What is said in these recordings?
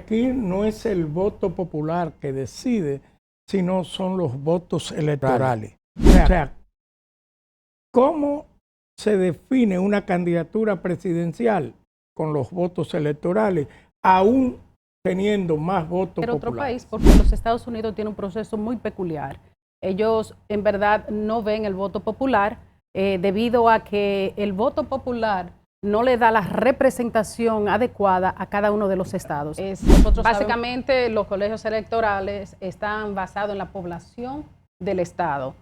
Aquí no es el voto popular que decide, sino son los votos electorales. O sea, ¿cómo se define una candidatura presidencial? Con los votos electorales, aún teniendo más votos populares. Otro país, porque los Estados Unidos tienen un proceso muy peculiar. Ellos en verdad no ven el voto popular debido a que el voto popular no le da la representación adecuada a cada uno de los estados. Básicamente los colegios electorales están basados en la población del estado.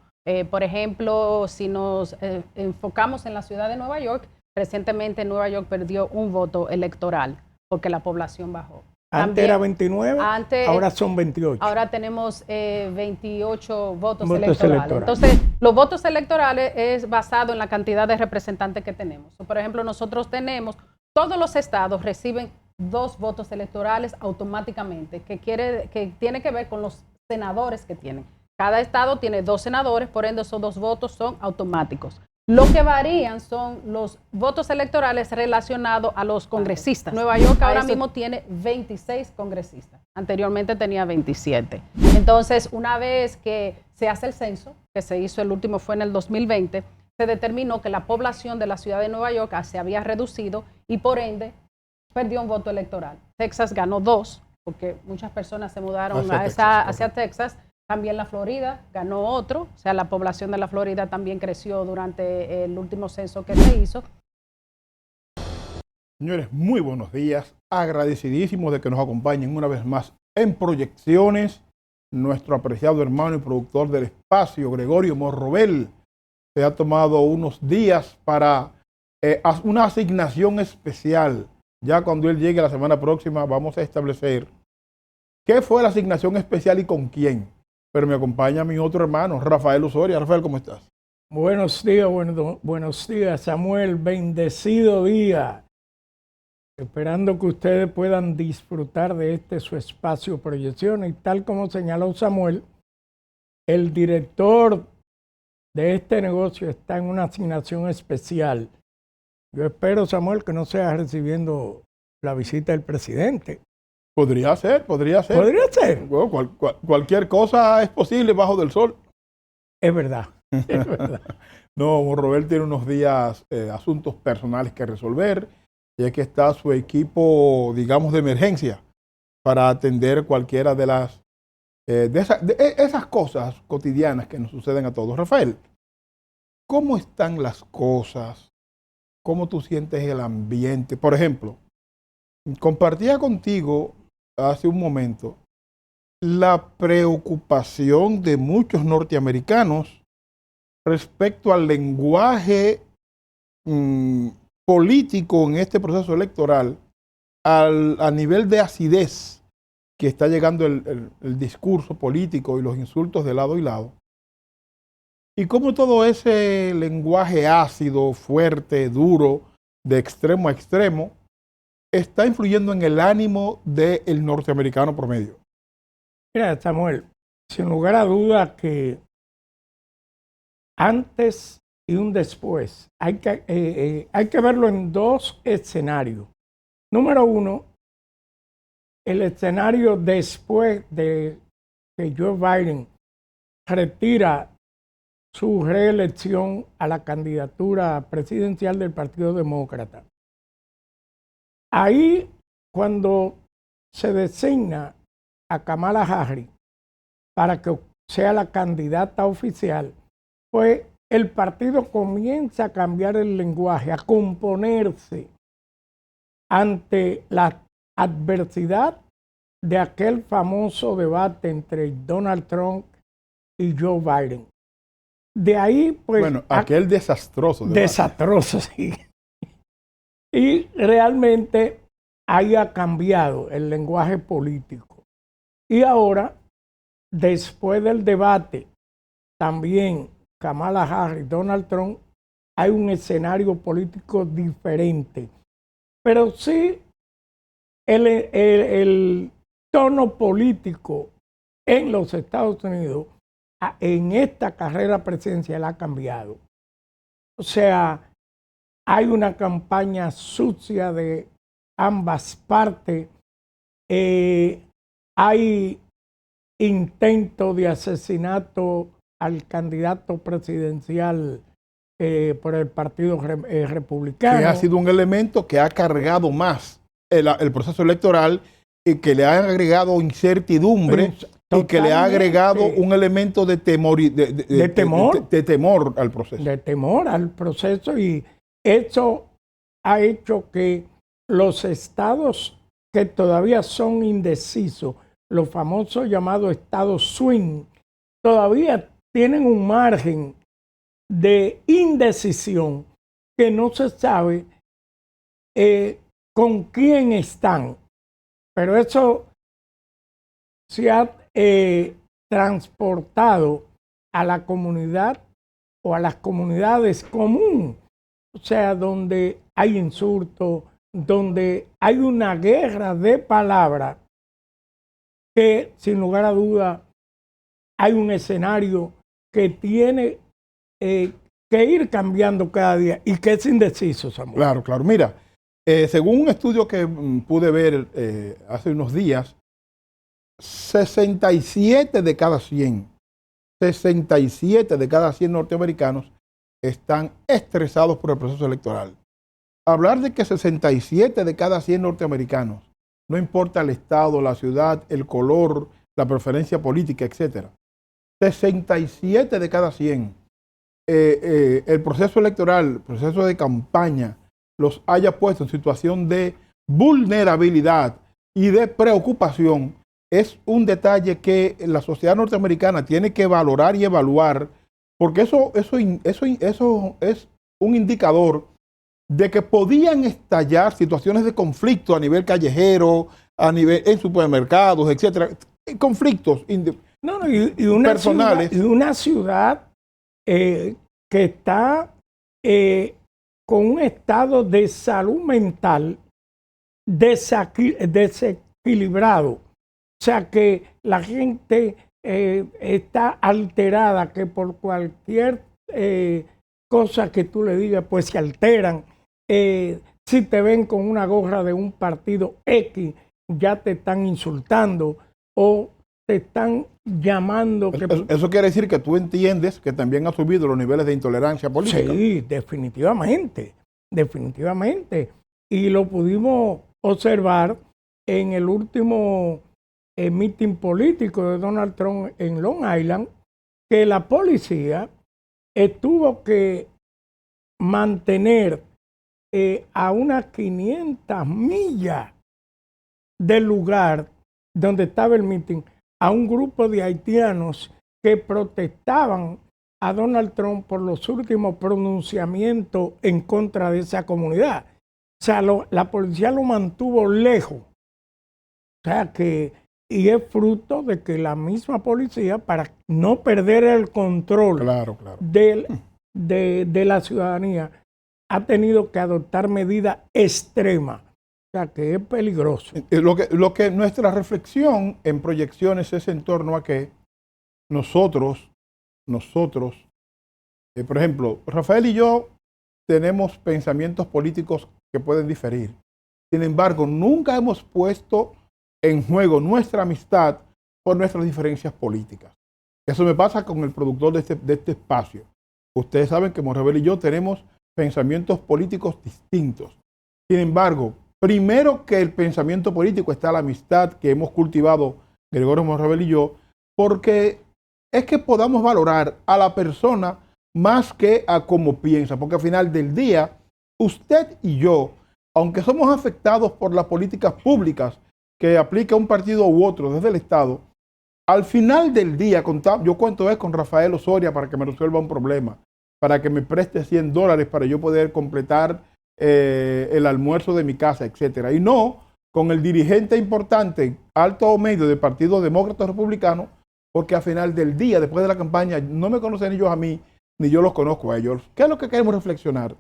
Por ejemplo, si nos enfocamos en la ciudad de Nueva York, recientemente Nueva York perdió un voto electoral porque la población bajó. Antes era 29, ahora son 28. Ahora tenemos 28 votos electorales. Entonces, los votos electorales es basado en la cantidad de representantes que tenemos. Por ejemplo, nosotros tenemos, todos los estados reciben 2 votos electorales automáticamente, que tiene que ver con los senadores que tienen. Cada estado tiene 2 senadores, por ende esos 2 votos son automáticos. Lo que varían son los votos electorales relacionados a los congresistas. Nueva York ahora mismo tiene 26 congresistas. Anteriormente tenía 27. Entonces, una vez que se hace el censo, que se hizo, el último fue en el 2020, se determinó que la población de la ciudad de Nueva York se había reducido y por ende perdió un voto electoral. Texas ganó 2, porque muchas personas se mudaron hacia Texas. También la Florida ganó otro, o sea, la población de la Florida también creció durante el último censo que se hizo. Señores, muy buenos días. Agradecidísimos de que nos acompañen una vez más en Proyecciones. Nuestro apreciado hermano y productor del espacio, Gregorio Morrobel, se ha tomado unos días para una asignación especial. Ya cuando él llegue la semana próxima vamos a establecer qué fue la asignación especial y con quién. Pero me acompaña mi otro hermano, Rafael Osorio. Rafael, ¿cómo estás? Buenos días, buenos días, Samuel. Bendecido día. Esperando que ustedes puedan disfrutar de su espacio Proyección. Y tal como señaló Samuel, el director de este negocio está en una asignación especial. Yo espero, Samuel, que no sea recibiendo la visita del presidente. Podría ser. Podría ser. Bueno, cualquier cosa es posible bajo del sol. Es verdad, es verdad. No, Morrobel tiene unos días asuntos personales que resolver, y es que está su equipo, digamos, de emergencia para atender cualquiera de las esas cosas cotidianas que nos suceden a todos. Rafael, ¿cómo están las cosas? ¿Cómo tú sientes el ambiente? Por ejemplo, compartía contigo hace un momento la preocupación de muchos norteamericanos respecto al lenguaje político en este proceso electoral, a nivel de acidez que está llegando el discurso político y los insultos de lado y lado, y cómo todo ese lenguaje ácido, fuerte, duro, de extremo a extremo, está influyendo en el ánimo del norteamericano promedio. Mira, Samuel, sin lugar a duda que antes y un después hay que verlo en 2 escenarios. Número 1, el escenario después de que Joe Biden retira su reelección a la candidatura presidencial del Partido Demócrata. Ahí, cuando se designa a Kamala Harris para que sea la candidata oficial, pues el partido comienza a cambiar el lenguaje, a componerse ante la adversidad de aquel famoso debate entre Donald Trump y Joe Biden. De ahí, pues... Bueno, aquel desastroso debate. Desastroso, sí. Y realmente haya cambiado el lenguaje político. Y ahora, después del debate, también Kamala Harris, Donald Trump, hay un escenario político diferente. Pero sí, el tono político en los Estados Unidos, en esta carrera presidencial, ha cambiado. O sea, hay una campaña sucia de ambas partes hay intento de asesinato al candidato presidencial por el Partido Republicano. Que ha sido un elemento que ha cargado más el proceso electoral y que le ha agregado incertidumbre y que le ha agregado un elemento de temor, de temor al proceso. De temor al proceso, y eso ha hecho que los estados que todavía son indecisos, los famosos llamados estados swing, todavía tienen un margen de indecisión que no se sabe con quién están. Pero eso se ha transportado a la comunidad o a las comunidades común, o sea, donde hay insultos, donde hay una guerra de palabras, que sin lugar a duda hay un escenario que tiene que ir cambiando cada día y que es indeciso, Samuel. Claro, claro. Mira, según un estudio que pude ver hace unos días, 67 de cada 100 norteamericanos están estresados por el proceso electoral. Hablar de que 67 de cada 100 norteamericanos, no importa el estado, la ciudad, el color, la preferencia política, etc. 67 de cada 100, el proceso electoral, el proceso de campaña, los haya puesto en situación de vulnerabilidad y de preocupación, es un detalle que la sociedad norteamericana tiene que valorar y evaluar, porque eso es un indicador de que podían estallar situaciones de conflicto a nivel callejero, a nivel en supermercados, etcétera, conflictos personales. Y una ciudad que está con un estado de salud mental desequilibrado. O sea, que la gente está alterada, que por cualquier cosa que tú le digas, pues se alteran. Si te ven con una gorra de un partido X, ya te están insultando o te están llamando. Eso quiere decir que tú entiendes que también ha subido los niveles de intolerancia política. Sí, definitivamente, definitivamente. Y lo pudimos observar en el último meeting político de Donald Trump en Long Island, que la policía tuvo que mantener a unas 500 millas del lugar donde estaba el meeting a un grupo de haitianos que protestaban a Donald Trump por los últimos pronunciamientos en contra de esa comunidad. O sea, la policía lo mantuvo lejos. O sea que, y es fruto de que la misma policía, para no perder el control de la ciudadanía, ha tenido que adoptar medidas extremas. O sea que es peligroso. Lo que nuestra reflexión en proyecciones es en torno a que nosotros, por ejemplo, Rafael y yo tenemos pensamientos políticos que pueden diferir. Sin embargo, nunca hemos puesto en juego nuestra amistad por nuestras diferencias políticas. Eso me pasa con el productor de este espacio. Ustedes saben que Monrevel y yo tenemos pensamientos políticos distintos. Sin embargo, primero que el pensamiento político está la amistad que hemos cultivado Gregorio Monrevel y yo, porque es que podamos valorar a la persona más que a cómo piensa, porque al final del día, usted y yo, aunque somos afectados por las políticas públicas que aplica un partido u otro desde el Estado, al final del día, yo cuento con Rafael Osoria para que me resuelva un problema, para que me preste $100 para yo poder completar el almuerzo de mi casa, etcétera. Y no con el dirigente importante, alto o medio del Partido Demócrata Republicano, porque al final del día, después de la campaña, no me conocen ellos a mí, ni yo los conozco a ellos. ¿Qué es lo que queremos reflexionar?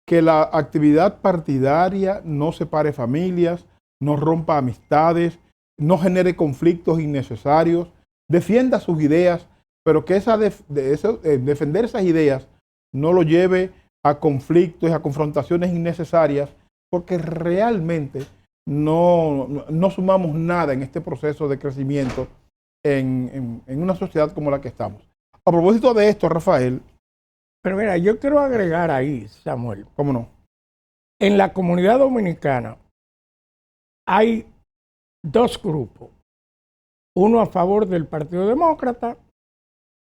Que la actividad partidaria no separe familias, no rompa amistades, no genere conflictos innecesarios, defienda sus ideas, pero que defender esas ideas no lo lleve a conflictos y a confrontaciones innecesarias, porque realmente no sumamos nada en este proceso de crecimiento en una sociedad como la que estamos. A propósito de esto, Rafael. Pero mira, yo quiero agregar ahí, Samuel. ¿Cómo no? En la comunidad dominicana hay dos grupos. Uno a favor del Partido Demócrata,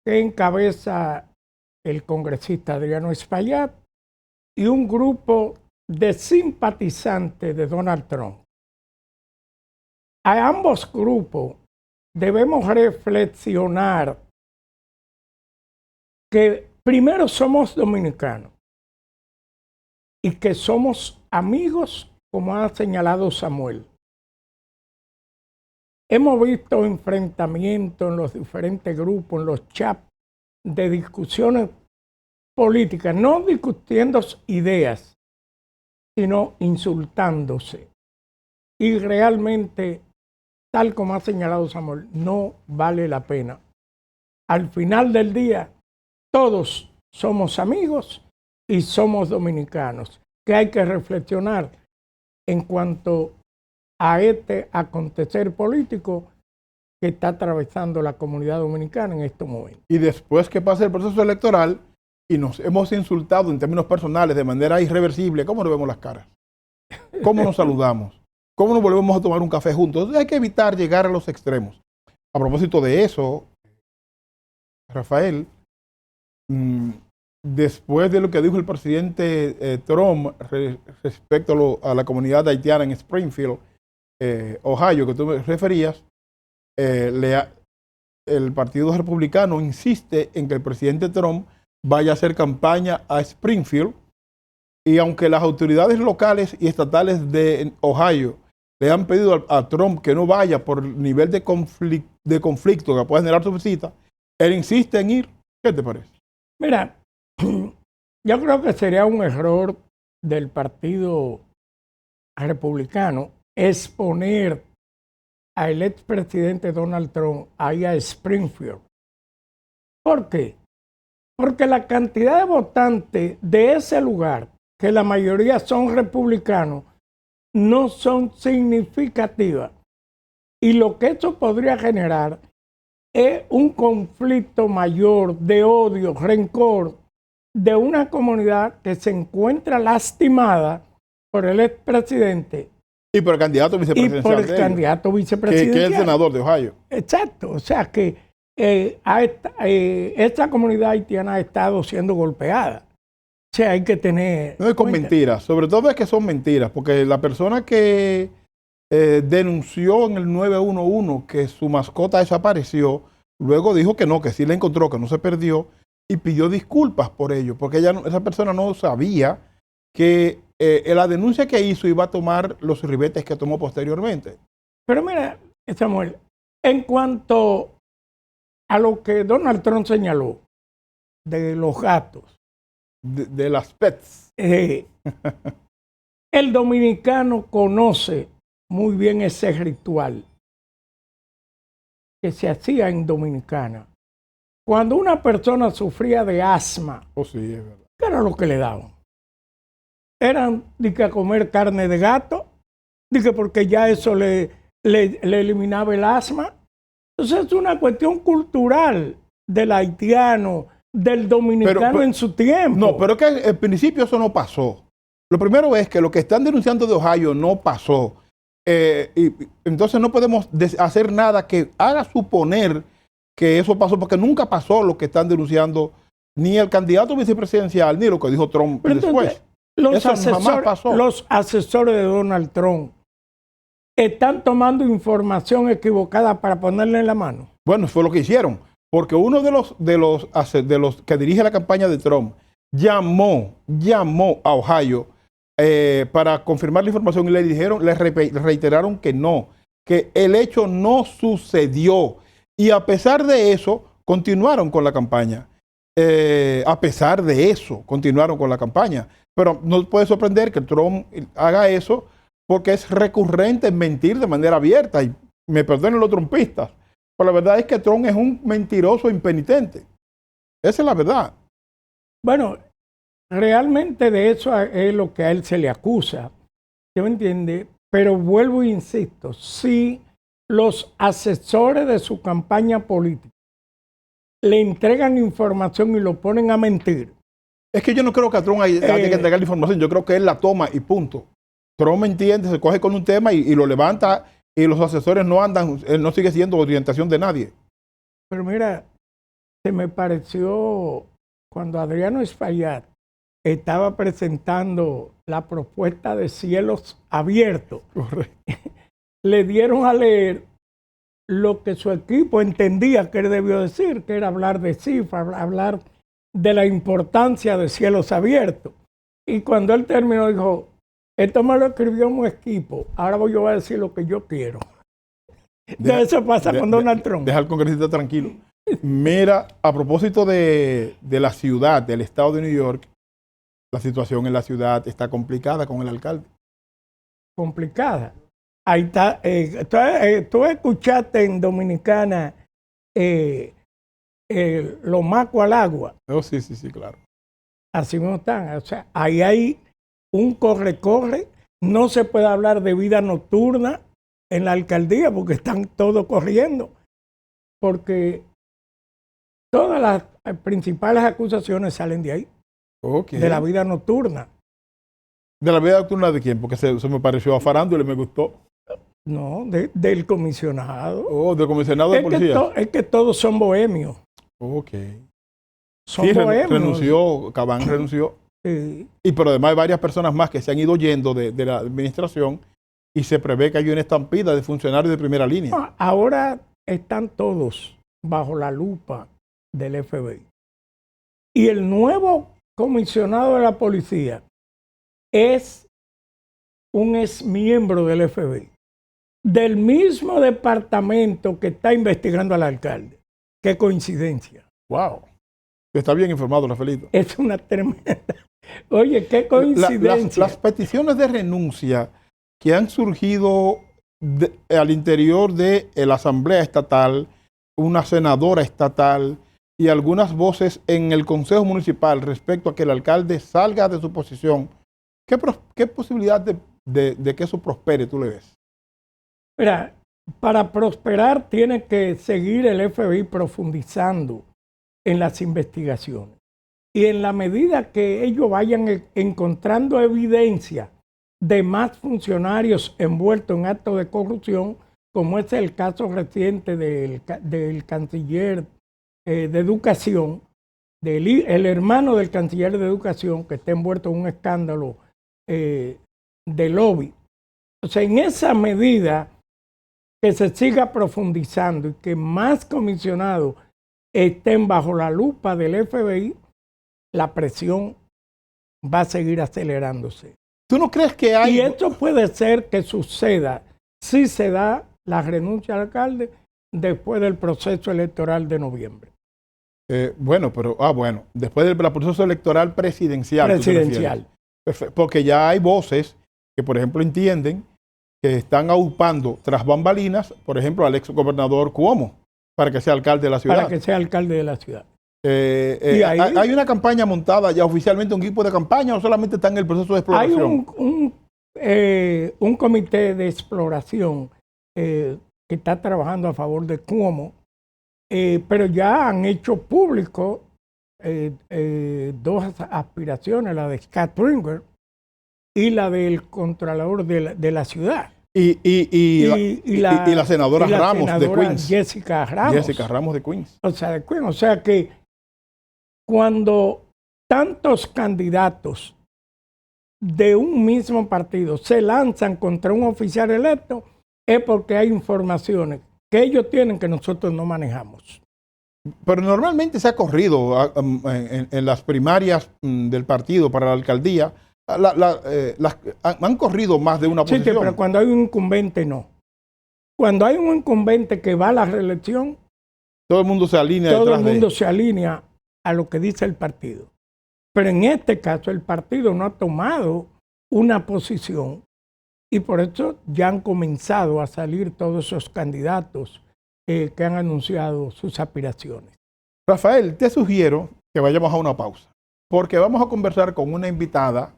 que encabeza el congresista Adriano Espaillat, y un grupo de simpatizantes de Donald Trump. A ambos grupos debemos reflexionar que primero somos dominicanos y que somos amigos, como ha señalado Samuel. Hemos visto enfrentamientos en los diferentes grupos, en los chats de discusiones políticas, no discutiendo ideas, sino insultándose. Y realmente, tal como ha señalado Samuel, no vale la pena. Al final del día, todos somos amigos y somos dominicanos, que hay que reflexionar en cuanto a este acontecer político que está atravesando la comunidad dominicana en estos momentos. Y después que pase el proceso electoral y nos hemos insultado en términos personales de manera irreversible, ¿cómo nos vemos las caras? ¿Cómo nos saludamos? ¿Cómo nos volvemos a tomar un café juntos? Entonces hay que evitar llegar a los extremos. A propósito de eso, Rafael, después de lo que dijo el presidente Trump respecto a la comunidad haitiana en Springfield, Ohio, que tú me referías, el Partido Republicano insiste en que el presidente Trump vaya a hacer campaña a Springfield, y aunque las autoridades locales y estatales de Ohio le han pedido a Trump que no vaya por el nivel de conflicto que puede generar su visita, él insiste en ir. ¿Qué te parece? Mira, yo creo que sería un error del Partido Republicano exponer al expresidente Donald Trump ahí a Springfield. ¿Por qué? Porque la cantidad de votantes de ese lugar, que la mayoría son republicanos, no son significativas. Y lo que eso podría generar es un conflicto mayor de odio, rencor, de una comunidad que se encuentra lastimada por el expresidente. Y por el candidato vicepresidencial. Y por el candidato vicepresidencial. Que es el senador de Ohio. Exacto. O sea que esta comunidad haitiana ha estado siendo golpeada. O sea, hay que tener... No es con mentiras. Sobre todo es que son mentiras. Porque la persona que denunció en el 911 que su mascota desapareció, luego dijo que no, que sí la encontró, que no se perdió, y pidió disculpas por ello. Porque esa persona no sabía que la denuncia que hizo iba a tomar los ribetes que tomó posteriormente. Pero mira, Samuel, en cuanto a lo que Donald Trump señaló de los gatos, de las pets, el dominicano conoce muy bien ese ritual que se hacía en Dominicana. Cuando una persona sufría de asma, sí, es verdad. ¿qué era lo que le daban? Eran de que a comer carne de gato, de que porque ya eso le eliminaba el asma. Entonces es una cuestión cultural del haitiano, del dominicano pero, en su tiempo. No, pero es que en principio eso no pasó. Lo primero es que lo que están denunciando de Ohio no pasó. Y entonces no podemos hacer nada que haga suponer que eso pasó, porque nunca pasó lo que están denunciando ni el candidato vicepresidencial ni lo que dijo Trump después. Los asesores de Donald Trump están tomando información equivocada para ponerle en la mano. Bueno, fue lo que hicieron, porque uno de los que dirige la campaña de Trump llamó a Ohio para confirmar la información y le reiteraron que no, que el hecho no sucedió. Y a pesar de eso, continuaron con la campaña. Pero no puede sorprender que Trump haga eso, porque es recurrente mentir de manera abierta. Y me perdonen los trumpistas, pero la verdad es que Trump es un mentiroso impenitente. Esa es la verdad. Bueno, realmente de eso es lo que a él se le acusa. ¿Se me entiende? Pero vuelvo e insisto, si los asesores de su campaña política le entregan información y lo ponen a mentir. Es que yo no creo que a Trump haya que entregar la información, yo creo que él la toma y punto. Trump entiende, se coge con un tema y lo levanta y los asesores no andan, él no sigue siendo orientación de nadie. Pero mira, se me pareció cuando Adriano Espaillat estaba presentando la propuesta de cielos abiertos. Le dieron a leer lo que su equipo entendía que él debió decir, que era hablar de cifras, hablar de la importancia de cielos abiertos. Y cuando él terminó, dijo, esto me lo escribió un equipo, ahora yo a decir lo que yo quiero. Eso pasa con Donald Trump. Deja al congresista tranquilo. Mira, a propósito de la ciudad, del estado de New York, la situación en la ciudad está complicada con el alcalde. Complicada. Ahí está. Tú escuchaste en Dominicana los macos al agua. Oh, sí, claro. Así mismo están. O sea, ahí hay un corre-corre. No se puede hablar de vida nocturna en la alcaldía porque están todos corriendo. Porque todas las principales acusaciones salen de ahí. Okay. De la vida nocturna. ¿De la vida nocturna de quién? Porque se me pareció a farándula y me gustó. No, del comisionado. Oh, del comisionado de policía. Es que todos son bohemios. Ok. Son bohemios. Renunció, Cabán renunció. Sí. Pero además hay varias personas más que se han ido yendo de la administración y se prevé que hay una estampida de funcionarios de primera línea. No, ahora están todos bajo la lupa del FBI. Y el nuevo comisionado de la policía es un exmiembro del FBI, del mismo departamento que está investigando al alcalde. ¡Qué coincidencia! ¡Wow! Está bien informado, Rafaelito. Es una tremenda... Oye, qué coincidencia. Las peticiones de renuncia que han surgido al interior de la Asamblea Estatal, una senadora estatal y algunas voces en el Consejo Municipal respecto a que el alcalde salga de su posición, ¿qué posibilidad de que eso prospere tú le ves? Mira, para prosperar tiene que seguir el FBI profundizando en las investigaciones. Y en la medida que ellos vayan encontrando evidencia de más funcionarios envueltos en actos de corrupción, como es el caso reciente del canciller de Educación, el hermano del canciller de Educación, que está envuelto en un escándalo de lobby. O sea, en esa medida que se siga profundizando y que más comisionados estén bajo la lupa del FBI, la presión va a seguir acelerándose. ¿Tú no crees que hay...? Y esto puede ser que suceda si se da la renuncia al alcalde después del proceso electoral de noviembre. Después del proceso electoral presidencial. Presidencial. Porque ya hay voces que, por ejemplo, entienden que están aupando tras bambalinas, por ejemplo, al ex gobernador Cuomo, para que sea alcalde de la ciudad. Para que sea alcalde de la ciudad. ¿Hay una campaña montada ya oficialmente, un equipo de campaña, o solamente está en el proceso de exploración? Hay un comité de exploración que está trabajando a favor de Cuomo, pero ya han hecho público dos aspiraciones, la de Scott Stringer y la del Contralor de la ciudad. Y la senadora Ramos de Queens. Jessica Ramos de Queens. O sea que cuando tantos candidatos de un mismo partido se lanzan contra un oficial electo, es porque hay informaciones que ellos tienen que nosotros no manejamos. Pero normalmente se ha corrido en las primarias del partido para la alcaldía, han corrido más de una posición. Sí, pero cuando hay un incumbente, no. Cuando hay un incumbente que va a la reelección, todo el mundo se alinea. Todo el mundo se alinea a lo que dice el partido. Pero en este caso el partido no ha tomado una posición y por eso ya han comenzado a salir todos esos candidatos que han anunciado sus aspiraciones. Rafael, te sugiero que vayamos a una pausa, porque vamos a conversar con una invitada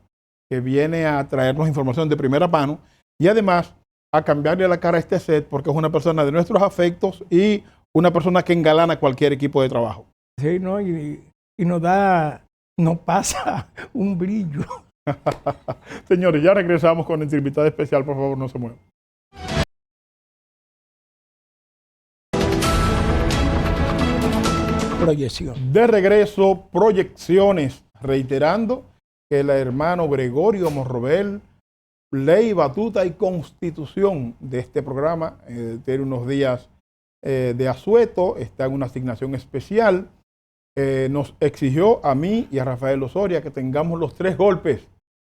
que viene a traernos información de primera mano y además a cambiarle la cara a este set porque es una persona de nuestros afectos y una persona que engalana cualquier equipo de trabajo. Sí, ¿no? Y nos pasa un brillo. Señores, ya regresamos con nuestra invitada especial, por favor, no se muevan. Proyección. De regreso, proyecciones, reiterando que el hermano Gregorio Morrobel, ley, batuta y constitución de este programa, tiene unos días de asueto, está en una asignación especial, nos exigió a mí y a Rafael Osoria que tengamos los 3 golpes.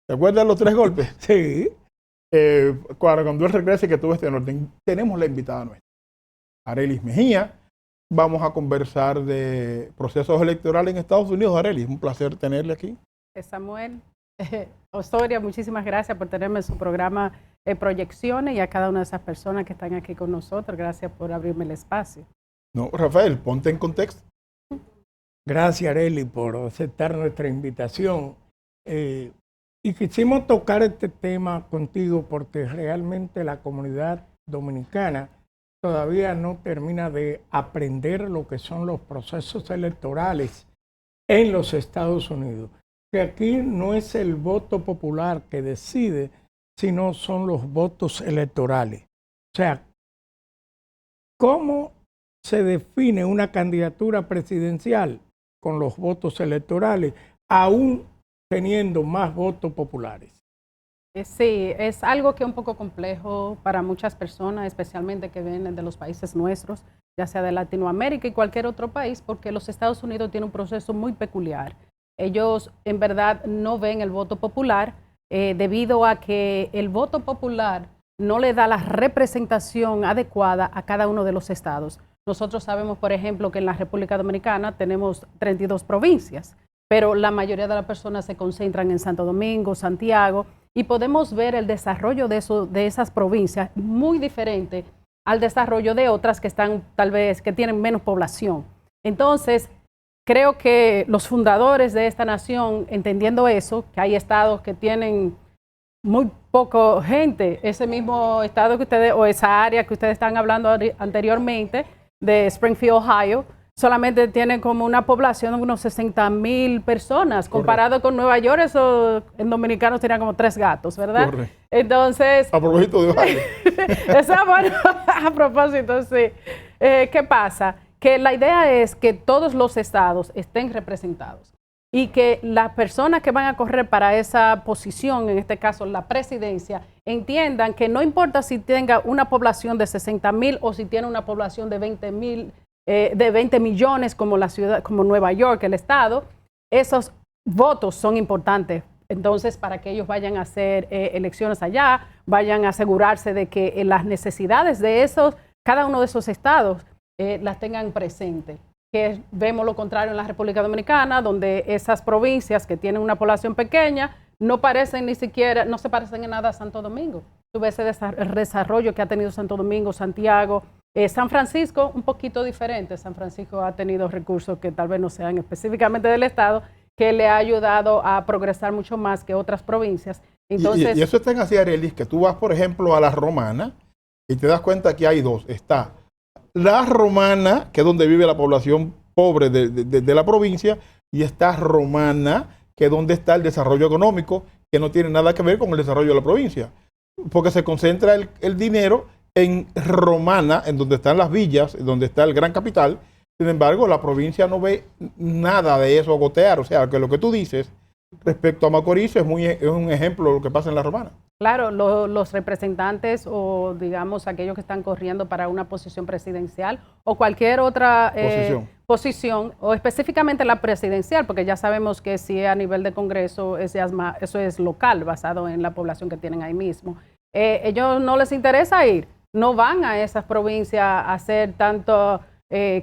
¿Se acuerdan los 3 golpes? Sí. Cuando él regrese, que tuvo este orden, tenemos la invitada nuestra, Arelis Mejía. Vamos a conversar de procesos electorales en Estados Unidos. Arelis, un placer tenerle aquí. Samuel Osoria, muchísimas gracias por tenerme en su programa Proyecciones y a cada una de esas personas que están aquí con nosotros. Gracias por abrirme el espacio. No, Rafael, ponte en contexto. Gracias, Arelis, por aceptar nuestra invitación. Y quisimos tocar este tema contigo porque realmente la comunidad dominicana todavía no termina de aprender lo que son los procesos electorales en los Estados Unidos. Que aquí no es el voto popular que decide, sino son los votos electorales. O sea, ¿cómo se define una candidatura presidencial? Con los votos electorales, aún teniendo más votos populares. Sí, es algo que es un poco complejo para muchas personas, especialmente que vienen de los países nuestros, ya sea de Latinoamérica y cualquier otro país, porque los Estados Unidos tienen un proceso muy peculiar. Ellos en verdad no ven el voto popular debido a que el voto popular no le da la representación adecuada a cada uno de los estados. Nosotros sabemos, por ejemplo, que en la República Dominicana tenemos 32 provincias, pero la mayoría de las personas se concentran en Santo Domingo, Santiago, y podemos ver el desarrollo de esas provincias muy diferente al desarrollo de otras que están tal vez, que tienen menos población. Entonces, creo que los fundadores de esta nación, entendiendo eso, que hay estados que tienen muy poco gente, ese mismo estado que ustedes, o esa área que ustedes están hablando anteriormente, de Springfield, Ohio, solamente tienen como una población de unos 60,000 personas. Correcto. Comparado con Nueva York, eso en dominicanos tenían como 3 gatos, ¿verdad? Correcto. Entonces... A propósito de Ohio. Bueno, a propósito, sí. ¿Qué pasa? Que la idea es que todos los estados estén representados y que las personas que van a correr para esa posición, en este caso la presidencia, entiendan que no importa si tenga una población de 60,000 o si tiene una población de 20 millones como la ciudad, como Nueva York, el estado, esos votos son importantes. Entonces, para que ellos vayan a hacer elecciones allá, vayan a asegurarse de que las necesidades de cada uno de esos estados las tengan presentes. Que vemos lo contrario en la República Dominicana, donde esas provincias que tienen una población pequeña no parecen ni siquiera, no se parecen en nada a Santo Domingo. Tú ves el desarrollo que ha tenido Santo Domingo, Santiago, San Francisco, un poquito diferente. San Francisco ha tenido recursos que tal vez no sean específicamente del estado, que le ha ayudado a progresar mucho más que otras provincias. Entonces, y eso está en así, Arelis, que tú vas, por ejemplo, a la Romana y te das cuenta que hay 2. Está la Romana, que es donde vive la población pobre de la provincia, y está Romana, que es donde está el desarrollo económico, que no tiene nada que ver con el desarrollo de la provincia, porque se concentra el dinero en Romana, en donde están las villas, en donde está el gran capital. Sin embargo, la provincia no ve nada de eso gotear. O sea, que lo que tú dices respecto a Macorís es un ejemplo de lo que pasa en la Romana. Claro, los representantes o digamos aquellos que están corriendo para una posición presidencial o cualquier otra posición o específicamente la presidencial, porque ya sabemos que si es a nivel de Congreso, eso es local, basado en la población que tienen ahí mismo. Ellos no les interesa ir, no van a esas provincias a hacer tanto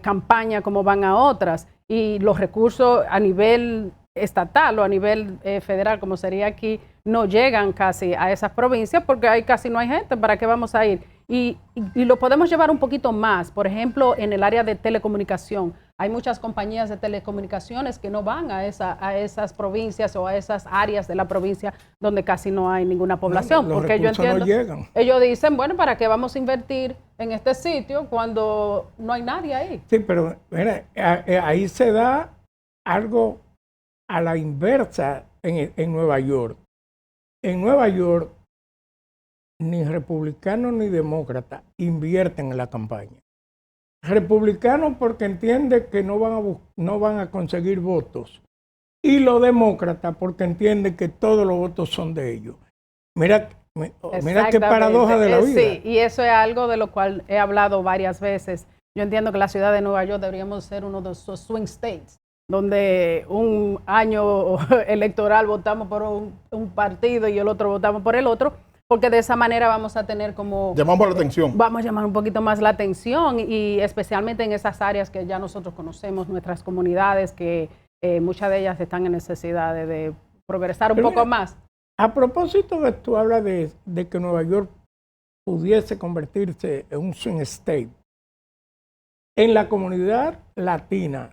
campaña como van a otras, y los recursos a nivel estatal o a nivel federal, como sería aquí, no llegan casi a esas provincias porque ahí casi no hay gente. ¿Para qué vamos a ir? Y lo podemos llevar un poquito más. Por ejemplo, en el área de telecomunicación, Hay muchas compañías de telecomunicaciones que no van a esas provincias o a esas áreas de la provincia donde casi no hay ninguna población. Los porque yo entiendo, no llegan. Ellos dicen, bueno, ¿para qué vamos a invertir en este sitio cuando no hay nadie ahí? Sí, pero mira, ahí se da algo a la inversa en Nueva York. En Nueva York, ni republicanos ni demócratas invierten en la campaña. Republicanos porque entienden que no van a conseguir votos. Y los demócratas porque entienden que todos los votos son de ellos. Mira qué paradoja de la vida. Sí, y eso es algo de lo cual he hablado varias veces. Yo entiendo que la ciudad de Nueva York deberíamos ser uno de esos swing states, donde un año electoral votamos por un partido y el otro votamos por el otro, porque de esa manera vamos a tener como... Llamamos la atención. Vamos a llamar un poquito más la atención y especialmente en esas áreas que ya nosotros conocemos, nuestras comunidades, que muchas de ellas están en necesidad de progresar un poco más. A propósito de tú hablas de que Nueva York pudiese convertirse en un swing state, en la comunidad latina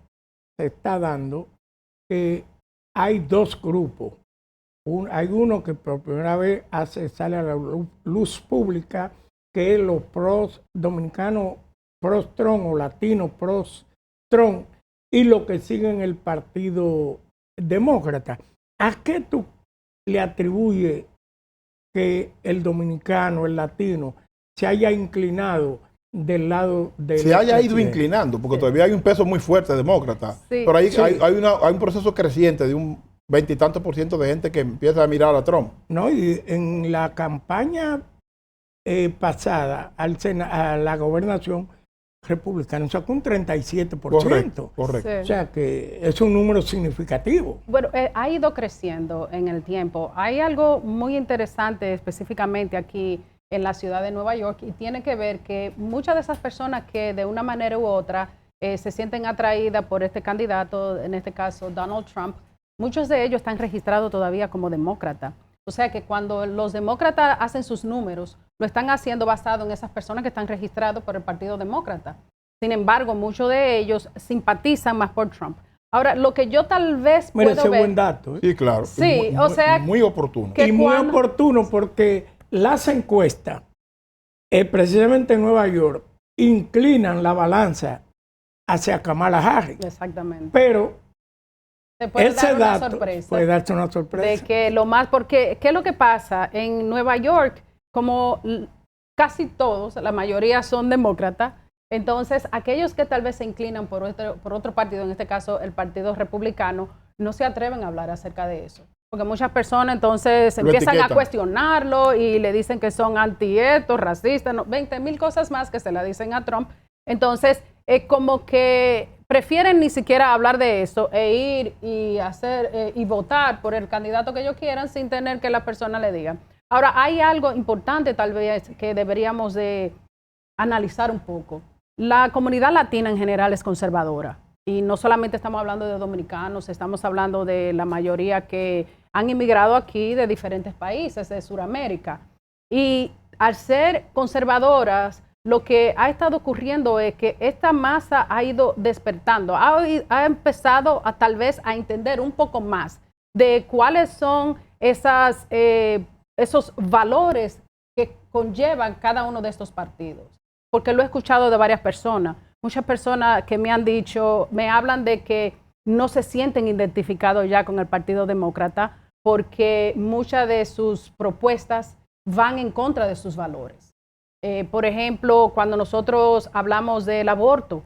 se está dando que hay dos grupos. Hay uno que por primera vez sale a la luz pública, que es los pros dominicanos, pros Trump o latinos pros Trump, y los que siguen el partido demócrata. ¿A qué tú le atribuyes que el dominicano, el latino, se haya inclinado del lado del se haya ido inclinando, porque todavía hay un peso muy fuerte demócrata, sí, pero hay un proceso creciente de un 20 y tantos % de gente que empieza a mirar a Trump. No, y en la campaña pasada a la gobernación republicana sacó un 37%. Correcto. Sí. O sea que es un número significativo. Bueno, ha ido creciendo en el tiempo. Hay algo muy interesante específicamente aquí en la ciudad de Nueva York y tiene que ver que muchas de esas personas que de una manera u otra se sienten atraídas por este candidato, en este caso Donald Trump, muchos de ellos están registrados todavía como demócratas. O sea que cuando los demócratas hacen sus números, lo están haciendo basado en esas personas que están registrados por el Partido Demócrata. Sin embargo, muchos de ellos simpatizan más por Trump. Ahora, lo que yo tal vez puedo ese ver... buen dato. Sí, claro. Sí, o sea... Muy oportuno. Y muy oportuno porque las encuestas, precisamente en Nueva York, inclinan la balanza hacia Kamala Harris. Exactamente. Pero ese dato puede darse una sorpresa. De que lo más, porque ¿qué es lo que pasa? En Nueva York, como casi todos, la mayoría son demócratas, entonces aquellos que tal vez se inclinan por otro partido, en este caso el Partido Republicano, no se atreven a hablar acerca de eso. Porque muchas personas entonces empiezan a cuestionarlo y le dicen que son anti-esto, racistas, 20,000 cosas más que se la dicen a Trump. Entonces, como que prefieren ni siquiera hablar de eso e ir y hacer y votar por el candidato que ellos quieran sin tener que la persona le diga. Ahora, hay algo importante tal vez que deberíamos de analizar un poco. La comunidad latina en general es conservadora. Y no solamente estamos hablando de dominicanos, estamos hablando de la mayoría que han inmigrado aquí de diferentes países de Sudamérica. Y al ser conservadoras, lo que ha estado ocurriendo es que esta masa ha ido despertando, ha empezado a tal vez a entender un poco más de cuáles son esos valores que conllevan cada uno de estos partidos. Porque lo he escuchado de varias personas. Muchas personas que me han dicho, me hablan de que no se sienten identificados ya con el Partido Demócrata porque muchas de sus propuestas van en contra de sus valores. Por ejemplo, cuando nosotros hablamos del aborto,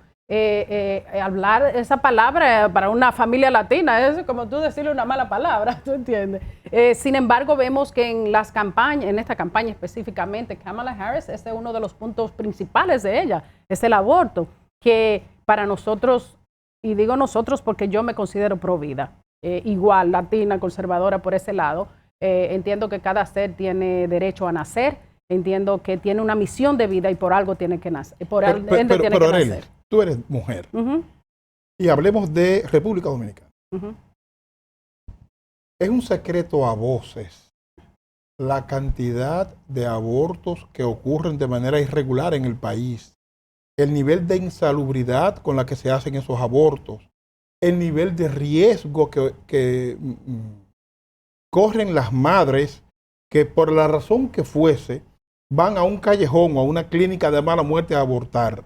hablar esa palabra para una familia latina es como tú decirle una mala palabra, ¿tú entiendes? Sin embargo, vemos que en las campañas, en esta campaña específicamente, Kamala Harris, este es uno de los puntos principales de ella, es el aborto, que para nosotros, y digo nosotros porque yo me considero pro vida, igual, latina, conservadora por ese lado, entiendo que cada ser tiene derecho a nacer, entiendo que tiene una misión de vida y por algo tiene que nacer. Pero Arely, tú eres mujer. Y hablemos de República Dominicana. Es un secreto a voces la cantidad de abortos que ocurren de manera irregular en el país. el nivel de insalubridad con la que se hacen esos abortos, el nivel de riesgo que corren las madres que por la razón que fuese van a un callejón o a una clínica de mala muerte a abortar.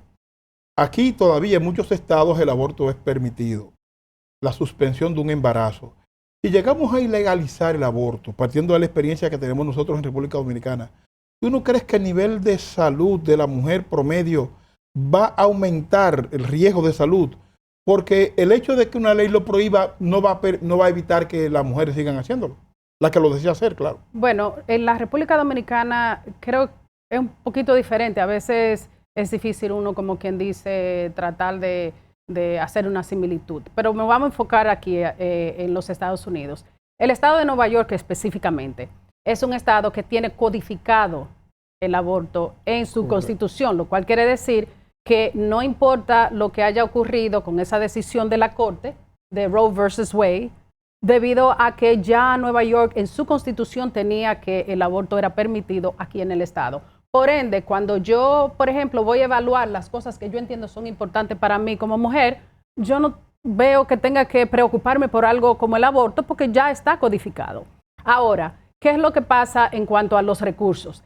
Aquí todavía en muchos estados el aborto es permitido, la suspensión de un embarazo. Si llegamos a ilegalizar el aborto, partiendo de la experiencia que tenemos nosotros en República Dominicana, ¿tú no crees que el nivel de salud de la mujer promedio va a aumentar el riesgo de salud? Porque el hecho de que una ley lo prohíba no va a evitar que las mujeres sigan haciéndolo. La que lo desea hacer, claro. Bueno, en la República Dominicana creo que es un poquito diferente. A veces es difícil uno, como quien dice, tratar de hacer una similitud. Pero me vamos a enfocar aquí en los Estados Unidos. El estado de Nueva York específicamente es un estado que tiene codificado el aborto en su constitución, lo cual quiere decir que no importa lo que haya ocurrido con esa decisión de la Corte de Roe versus Wade, debido a que ya Nueva York en su constitución tenía que el aborto era permitido aquí en el estado. Por ende, cuando yo, por ejemplo, voy a evaluar las cosas que yo entiendo son importantes para mí como mujer, yo no veo que tenga que preocuparme por algo como el aborto porque ya está codificado. Ahora, ¿qué es lo que pasa en cuanto a los recursos?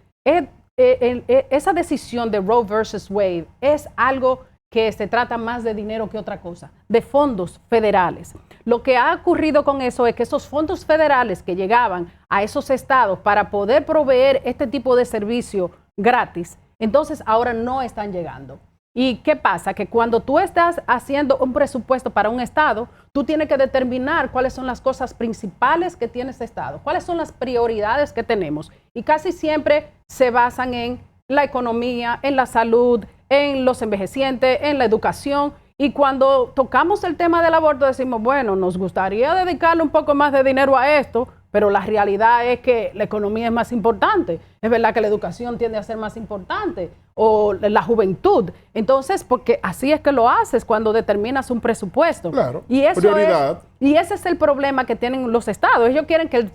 Esa decisión de Roe versus Wade es algo que se trata más de dinero que otra cosa, de fondos federales. Lo que ha ocurrido con eso es que esos fondos federales que llegaban a esos estados para poder proveer este tipo de servicio gratis, entonces ahora no están llegando. ¿Y qué pasa? Que cuando tú estás haciendo un presupuesto para un estado, tú tienes que determinar cuáles son las cosas principales que tiene ese estado, cuáles son las prioridades que tenemos. Y casi siempre se basan en la economía, en la salud, en los envejecientes, en la educación. Y cuando tocamos el tema del aborto decimos, bueno, nos gustaría dedicarle un poco más de dinero a esto, pero la realidad es que la economía es más importante. Es verdad que la educación tiende a ser más importante, o la juventud. Entonces, porque así es que lo haces cuando determinas un presupuesto. Claro, y eso prioridad. Y ese es el problema que tienen los estados. Ellos quieren que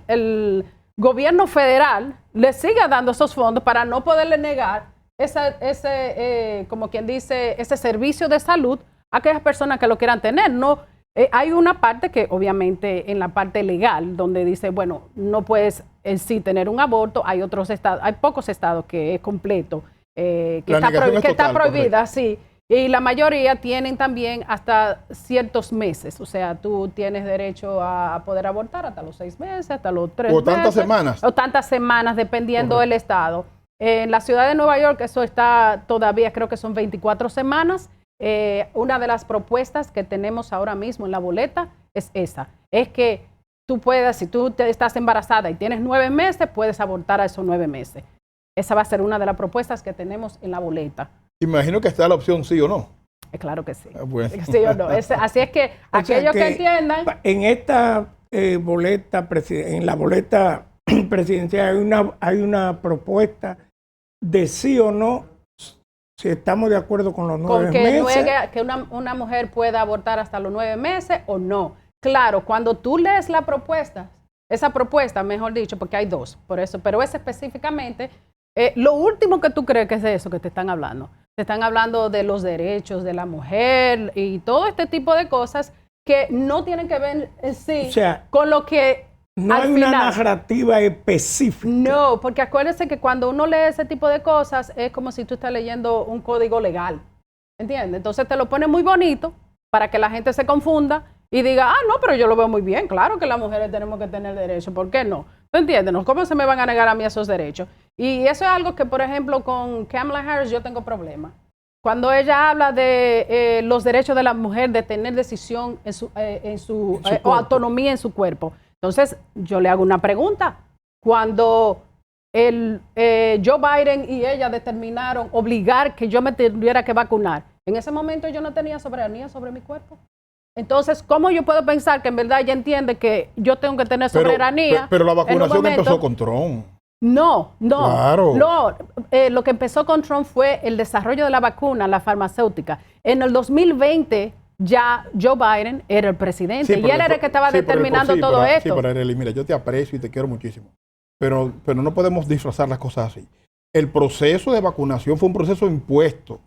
el gobierno federal le siga dando esos fondos para no poderle negar como quien dice, ese servicio de salud a aquellas personas que lo quieran tener. No, hay una parte que obviamente en la parte legal donde dice, bueno, no puedes en sí tener un aborto. Hay otros estados, hay pocos estados que es completo, que está prohibida, sí. Y la mayoría tienen también hasta ciertos meses. O sea, tú tienes derecho a poder abortar hasta los 6 meses, hasta los 3 meses. O tantas semanas. O tantas semanas, dependiendo del estado. En la ciudad de Nueva York eso está todavía, creo que son 24 semanas. Una de las propuestas que tenemos ahora mismo en la boleta es esa. Es que tú puedas, si tú estás embarazada y tienes 9 meses, puedes abortar a esos 9 meses. Esa va a ser una de las propuestas que tenemos en la boleta. Imagino que está la opción sí o no. Claro que sí. Bueno. Sí o no. Así es que aquellos que entiendan. En esta boleta, en la boleta presidencial hay una propuesta de sí o no, si estamos de acuerdo con los 9 meses. Que una mujer pueda abortar hasta los 9 meses o no. Claro, cuando tú lees la propuesta, esa propuesta, mejor dicho, porque hay dos, por eso, pero es específicamente, lo último que tú crees que es de eso que te están hablando. Te están hablando de los derechos de la mujer y todo este tipo de cosas que no tienen que ver en sí, o sea, con lo que no hay una narrativa específica. No, porque acuérdense que cuando uno lee ese tipo de cosas es como si tú estás leyendo un código legal, ¿entiendes? Entonces te lo pone muy bonito para que la gente se confunda y diga, no, pero yo lo veo muy bien, claro que las mujeres tenemos que tener derechos, ¿por qué no? ¿Tú entiendes? ¿Cómo se me van a negar a mí esos derechos? Y eso es algo que, por ejemplo, con Kamala Harris yo tengo problemas. Cuando ella habla de los derechos de la mujer de tener decisión en su o autonomía en su cuerpo. Entonces, yo le hago una pregunta. Cuando Joe Biden y ella determinaron obligar que yo me tuviera que vacunar, en ese momento yo no tenía soberanía sobre mi cuerpo. Entonces, ¿cómo yo puedo pensar que en verdad ella entiende que yo tengo que tener soberanía? Pero la vacunación empezó con Trump. No. Claro. No, lo que empezó con Trump fue el desarrollo de la vacuna, la farmacéutica. En el 2020 ya Joe Biden era el presidente y él era el que estaba determinando todo esto. Sí, pero Arely, mira, yo te aprecio y te quiero muchísimo, pero no podemos disfrazar las cosas así. El proceso de vacunación fue un proceso impuesto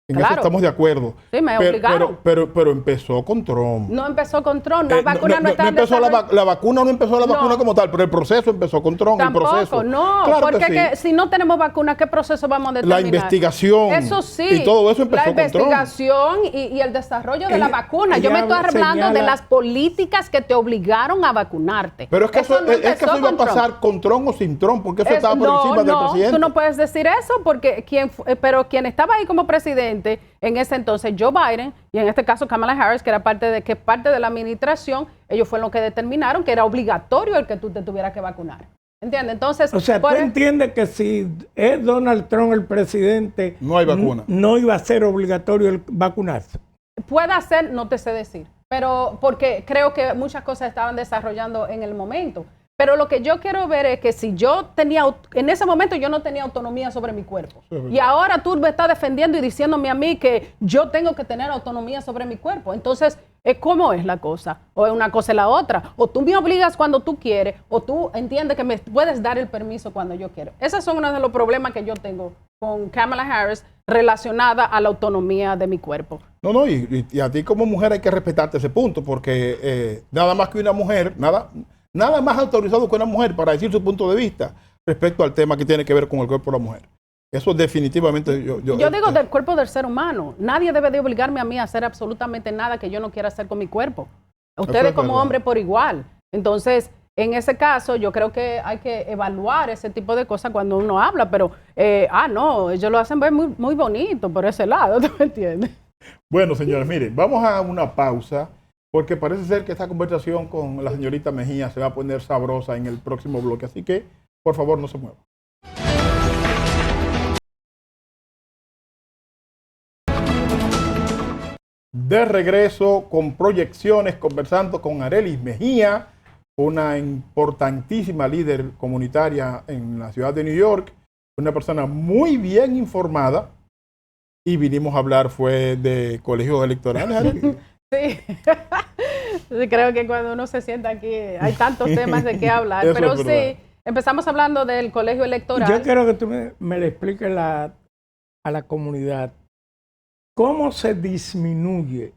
En eso estamos de acuerdo. Sí, me obligaron. Pero empezó con Trump. No empezó con Trump. La vacuna no está empezó la vacuna no empezó la vacuna como tal, pero el proceso empezó con Trump. Tampoco, el proceso. No, claro porque que sí. si no tenemos vacuna, ¿qué proceso vamos a determinar? La investigación. Eso sí. Y todo eso empezó con Trump. La investigación y el desarrollo de la vacuna. Yo me estoy hablando de las políticas que te obligaron a vacunarte. Pero es que eso iba a pasar con Trump o sin Trump, porque eso estaba por encima del presidente. Tú no puedes decir eso, porque quien estaba ahí como presidente en ese entonces, Joe Biden, y en este caso Kamala Harris, que era parte de la administración, ellos fueron los que determinaron que era obligatorio el que tú te tuvieras que vacunar. ¿Entiendes? Entonces, o sea, tú entiendes que si es Donald Trump el presidente, no hay vacuna. No iba a ser obligatorio el vacunarse. Puede ser, no te sé decir, pero porque creo que muchas cosas estaban desarrollando en el momento. Pero lo que yo quiero ver es que si yo en ese momento yo no tenía autonomía sobre mi cuerpo. Sí, y ahora tú me estás defendiendo y diciéndome a mí que yo tengo que tener autonomía sobre mi cuerpo. Entonces, ¿cómo es la cosa? O es una cosa y la otra. O tú me obligas cuando tú quieres, o tú entiendes que me puedes dar el permiso cuando yo quiero. Esos son uno de los problemas que yo tengo con Kamala Harris relacionada a la autonomía de mi cuerpo. No, y a ti como mujer hay que respetarte ese punto, porque nada más que una mujer, nada más autorizado que una mujer para decir su punto de vista respecto al tema que tiene que ver con el cuerpo de la mujer. Eso definitivamente yo digo del cuerpo del ser humano. Nadie debe de obligarme a mí a hacer absolutamente nada que yo no quiera hacer con mi cuerpo. Ustedes como hombre por igual. Entonces, en ese caso, yo creo que hay que evaluar ese tipo de cosas cuando uno habla, pero, no, ellos lo hacen ver muy, muy bonito por ese lado, ¿tú me entiendes? Bueno, señores, miren, vamos a una pausa, porque parece ser que esta conversación con la señorita Mejía se va a poner sabrosa en el próximo bloque, así que, por favor, no se muevan. De regreso con proyecciones, conversando con Arelis Mejía, una importantísima líder comunitaria en la ciudad de New York, una persona muy bien informada, y vinimos a hablar de colegios electorales, Arelis. Sí. Creo que cuando uno se sienta aquí hay tantos temas de qué hablar, pero sí, empezamos hablando del colegio electoral. Yo quiero que tú me le expliques a la comunidad cómo se disminuye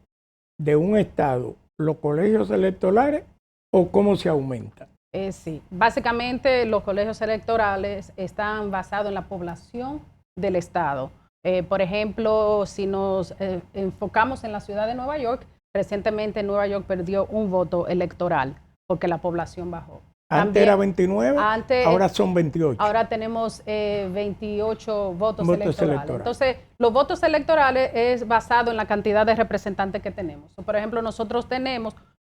de un estado los colegios electorales o cómo se aumenta. Sí, básicamente los colegios electorales están basados en la población del estado. Por ejemplo, si nos enfocamos en la ciudad de Nueva York, recientemente Nueva York perdió un voto electoral porque la población bajó. Antes era 29, ahora son 28. Ahora tenemos 28 votos electorales. Entonces, los votos electorales es basado en la cantidad de representantes que tenemos. Por ejemplo, nosotros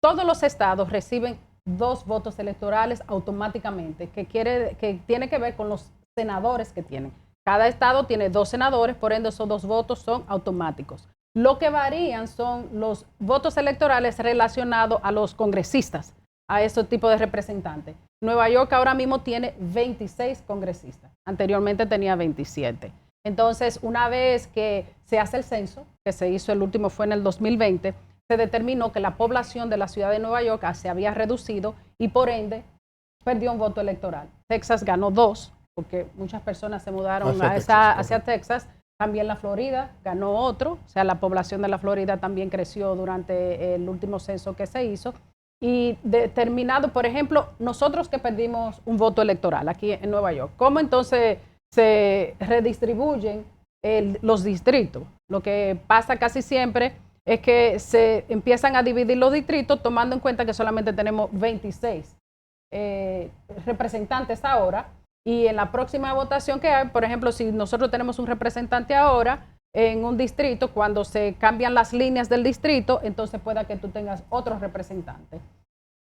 todos los estados reciben 2 votos electorales automáticamente, que tiene que ver con los senadores que tienen. Cada estado tiene 2 senadores, por ende esos 2 votos son automáticos. Lo que varían son los votos electorales relacionados a los congresistas, a ese tipo de representantes. Nueva York ahora mismo tiene 26 congresistas. Anteriormente tenía 27. Entonces, una vez que se hace el censo, que se hizo, el último fue en el 2020, se determinó que la población de la ciudad de Nueva York se había reducido y por ende perdió un voto electoral. Texas ganó 2, porque muchas personas se mudaron hacia Texas. También la Florida ganó otro, o sea, la población de la Florida también creció durante el último censo que se hizo. Y determinado, por ejemplo, nosotros que perdimos un voto electoral aquí en Nueva York, ¿cómo entonces se redistribuyen los distritos? Lo que pasa casi siempre es que se empiezan a dividir los distritos tomando en cuenta que solamente tenemos 26 representantes ahora. Y en la próxima votación que hay, por ejemplo, si nosotros tenemos un representante ahora en un distrito, cuando se cambian las líneas del distrito, entonces pueda que tú tengas otro representante.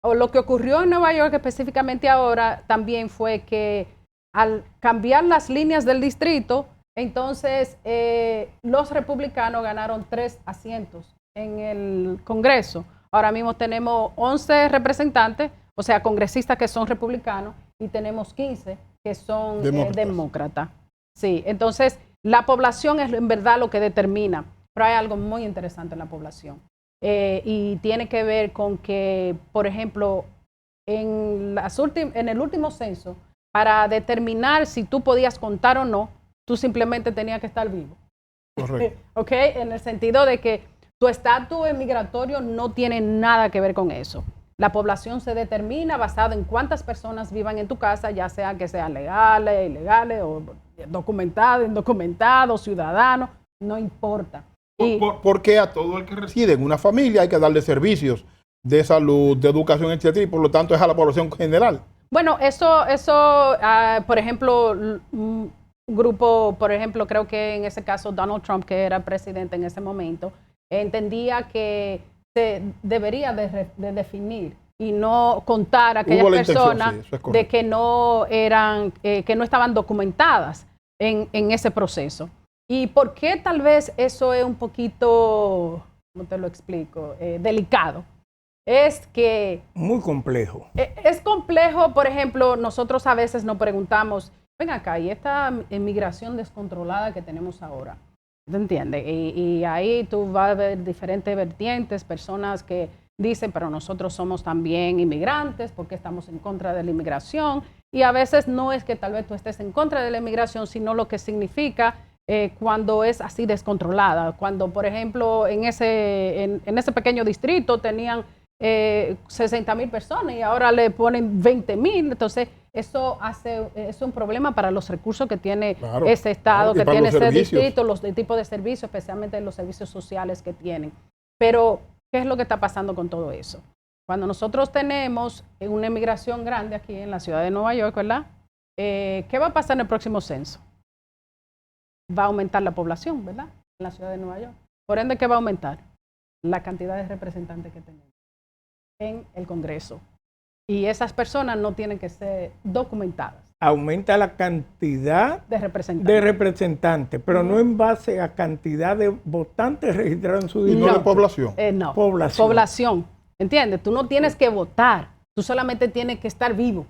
O lo que ocurrió en Nueva York específicamente ahora también fue que al cambiar las líneas del distrito, entonces los republicanos ganaron 3 asientos en el Congreso. Ahora mismo tenemos 11 representantes, o sea, congresistas que son republicanos, y tenemos 15 que son demócratas. Sí, entonces la población es en verdad lo que determina, pero hay algo muy interesante en la población. Y tiene que ver con que, por ejemplo, en el último censo, para determinar si tú podías contar o no, tú simplemente tenías que estar vivo. Correcto. ¿Ok? En el sentido de que tu estatus migratorio no tiene nada que ver con eso. La población se determina basado en cuántas personas vivan en tu casa, ya sea que sean legales, ilegales, o documentados, indocumentados, ciudadanos, no importa. Porque a todo el que reside en una familia hay que darle servicios de salud, de educación, etcétera, y por lo tanto es a la población general. Bueno, por ejemplo, un grupo, por ejemplo, creo que en ese caso Donald Trump, que era presidente en ese momento, entendía que se debería de definir y no contar a aquellas personas de que no estaban documentadas en ese proceso. ¿Y por qué tal vez eso es un poquito, ¿cómo te lo explico? Delicado. Es que... Muy complejo. Es complejo, por ejemplo, nosotros a veces nos preguntamos, ven acá, y esta inmigración descontrolada que tenemos ahora, ¿te entiendes? Y ahí tú vas a ver diferentes vertientes, personas que dicen, pero nosotros somos también inmigrantes porque estamos en contra de la inmigración. Y a veces no es que tal vez tú estés en contra de la inmigración, sino lo que significa cuando es así descontrolada. Cuando, por ejemplo, en ese pequeño distrito tenían 60,000 personas y ahora le ponen 20,000. Entonces, eso es un problema para los recursos que tiene ese estado, que tiene ese distrito, los tipos de servicios, especialmente los servicios sociales que tienen. Pero, ¿qué es lo que está pasando con todo eso? Cuando nosotros tenemos una inmigración grande aquí en la ciudad de Nueva York, ¿verdad? ¿Qué va a pasar en el próximo censo? Va a aumentar la población, ¿verdad? En la ciudad de Nueva York. Por ende, ¿qué va a aumentar? La cantidad de representantes que tenemos en el Congreso. Y esas personas no tienen que ser documentadas. Aumenta la cantidad de representantes, pero no en base a cantidad de votantes registrados en su distrito. Y no de población. No, población. ¿Entiendes? Tú no tienes que votar, tú solamente tienes que estar vivo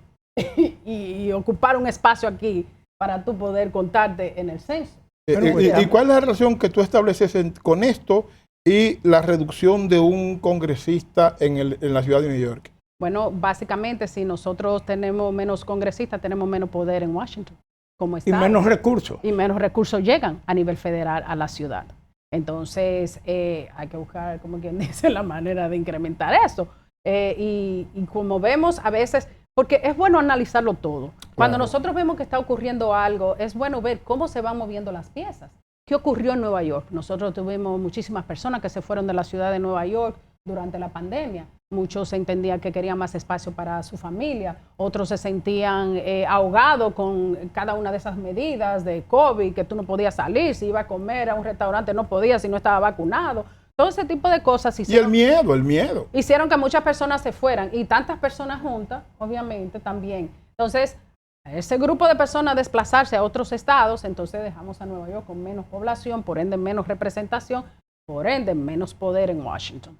y ocupar un espacio aquí para tú poder contarte en el censo. ¿Y cuál es la relación que tú estableces con esto y la reducción de un congresista en la ciudad de New York? Bueno, básicamente, si nosotros tenemos menos congresistas, tenemos menos poder en Washington, como estado. Y menos recursos. Y menos recursos llegan a nivel federal a la ciudad. Entonces, hay que buscar, como quien dice, la manera de incrementar eso. Y como vemos, a veces, porque es bueno analizarlo todo. Cuando nosotros vemos que está ocurriendo algo, es bueno ver cómo se van moviendo las piezas. ¿Qué ocurrió en Nueva York? Nosotros tuvimos muchísimas personas que se fueron de la ciudad de Nueva York durante la pandemia. Muchos entendían que querían más espacio para su familia, otros se sentían ahogados con cada una de esas medidas de COVID, que tú no podías salir, si iba a comer a un restaurante no podías si no estaba vacunado. Todo ese tipo de cosas hicieron, y el miedo. Hicieron que muchas personas se fueran y tantas personas juntas, obviamente, también. Entonces, ese grupo de personas desplazarse a otros estados, entonces dejamos a Nueva York con menos población, por ende menos representación, por ende menos poder en Washington.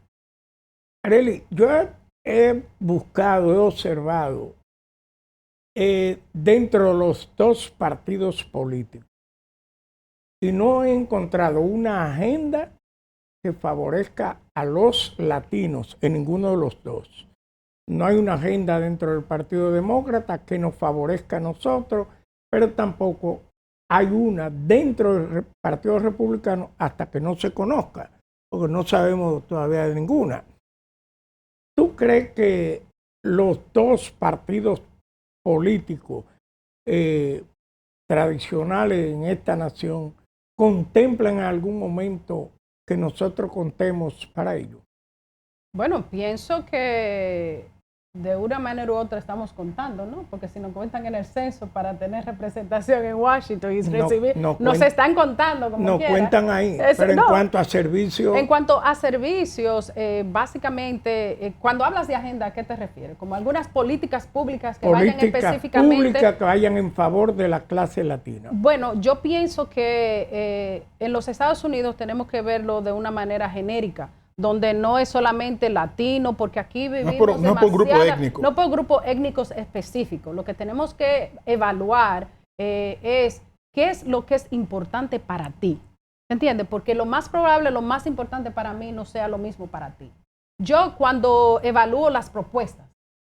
Arely, yo he buscado, he observado dentro de los dos partidos políticos y no he encontrado una agenda que favorezca a los latinos en ninguno de los dos. No hay una agenda dentro del Partido Demócrata que nos favorezca a nosotros, pero tampoco hay una dentro del Partido Republicano hasta que no se conozca, porque no sabemos todavía de ninguna. ¿Tú crees que los dos partidos políticos tradicionales en esta nación contemplan en algún momento que nosotros contemos para ello? Bueno, pienso que de una manera u otra estamos contando, ¿no? Porque si nos cuentan en el censo para tener representación en Washington y recibir, nos están contando como quiera. No cuentan ahí, pero en cuanto a servicios... En cuanto a servicios, básicamente, cuando hablas de agenda, ¿a qué te refieres? Como algunas políticas públicas que vayan específicamente... Políticas que vayan en favor de la clase latina. Bueno, yo pienso que en los Estados Unidos tenemos que verlo de una manera genérica, donde no es solamente latino, porque aquí vivimos no por grupo étnico. No por grupos étnicos específicos. Lo que tenemos que evaluar es qué es lo que es importante para ti. ¿Entiendes? Porque lo más probable, lo más importante para mí no sea lo mismo para ti. Yo cuando evalúo las propuestas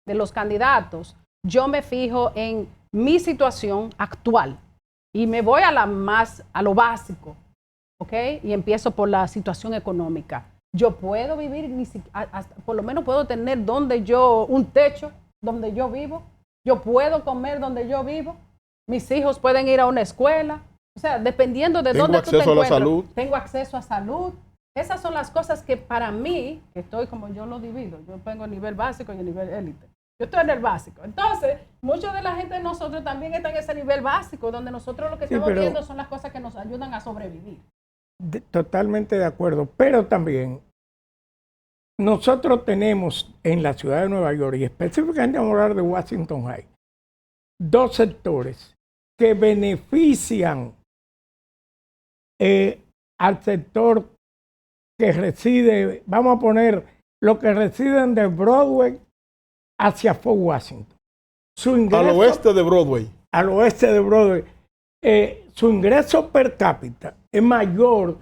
de los candidatos, yo me fijo en mi situación actual y me voy a lo básico. ¿ok? Y empiezo por la situación económica. Yo puedo vivir, por lo menos puedo tener un techo donde yo vivo. Yo puedo comer donde yo vivo. Mis hijos pueden ir a una escuela. O sea, dependiendo de dónde tú te encuentras. Tengo acceso a salud. Esas son las cosas que para mí, que estoy como yo lo divido. Yo tengo el nivel básico y el nivel élite. Yo estoy en el básico. Entonces, mucha de la gente de nosotros también está en ese nivel básico, donde nosotros lo que estamos viendo son las cosas que nos ayudan a sobrevivir. Totalmente de acuerdo. Pero también, nosotros tenemos en la ciudad de Nueva York, y específicamente vamos a hablar de Washington Heights, 2 sectores que benefician al sector que reside, vamos a poner, los que residen de Broadway hacia Fort Washington. Su ingreso, al oeste de Broadway. Al oeste de Broadway. Su ingreso per cápita es mayor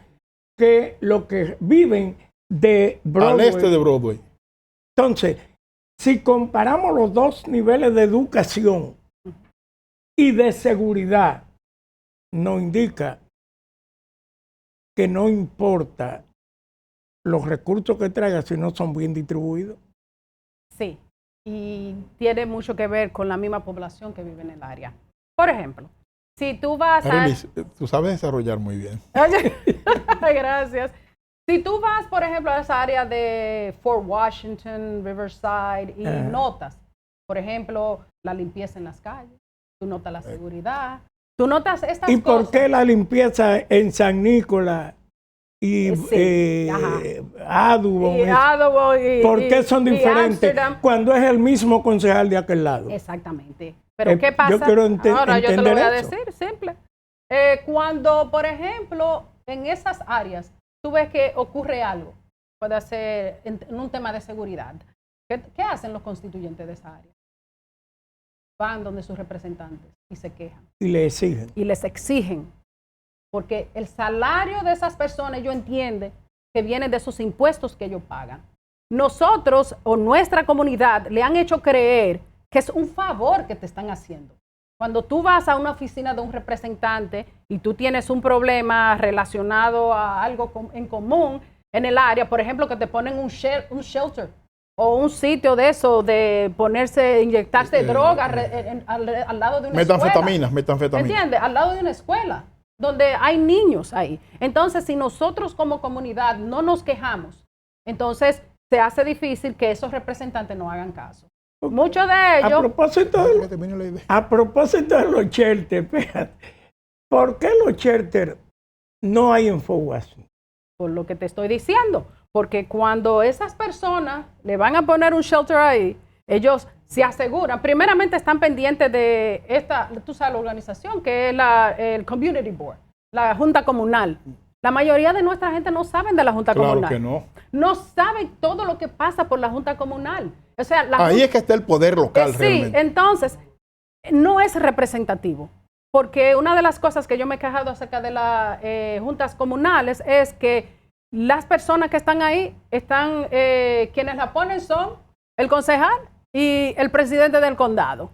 que los que viven de Broadway. Al este de Broadway. Entonces, si comparamos los 2 niveles de educación y de seguridad, nos indica que no importa los recursos que traiga si no son bien distribuidos. Sí, y tiene mucho que ver con la misma población que vive en el área. Por ejemplo, si tú vas Arelis, tú sabes desarrollar muy bien. Gracias. Si tú vas, por ejemplo, a esa área de Fort Washington, Riverside, y notas, por ejemplo, la limpieza en las calles, tú notas la seguridad, tú notas estas cosas. ¿Y por qué la limpieza en San Nicolás y Audubon? ¿Por qué son diferentes cuando es el mismo concejal de aquel lado? Exactamente. Pero ¿qué pasa? Yo quiero Ahora yo te lo voy a eso. decir, simple. Cuando, por ejemplo, en esas áreas, tú ves que ocurre algo, puede ser en un tema de seguridad. ¿Qué hacen los constituyentes de esa área? Van donde sus representantes y se quejan. Y les exigen. Y les exigen. Porque el salario de esas personas, yo entiendo que viene de esos impuestos que ellos pagan. Nosotros o nuestra comunidad le han hecho creer que es un favor que te están haciendo. Cuando tú vas a una oficina de un representante y tú tienes un problema relacionado a algo en común en el área, por ejemplo, que te ponen un shelter o un sitio de eso, de inyectarse droga al lado de una escuela. Metanfetaminas. ¿Entiendes? Al lado de una escuela, donde hay niños ahí. Entonces, si nosotros como comunidad no nos quejamos, entonces se hace difícil que esos representantes no hagan caso. Muchos de ellos... A propósito de los shelters, ¿por qué los shelters no hay en Fort Washington? Por lo que te estoy diciendo. Porque cuando esas personas le van a poner un shelter ahí, ellos se aseguran, primeramente están pendientes de esta, tú sabes, la organización, que es el Community Board, la Junta Comunal. La mayoría de nuestra gente no saben de la Junta Comunal. Claro que no. No saben todo lo que pasa por la Junta Comunal. O sea, ahí es que está el poder local realmente. Sí, entonces, no es representativo. Porque una de las cosas que yo me he quejado acerca de las juntas comunales es que las personas que están ahí, quienes la ponen son el concejal y el presidente del condado.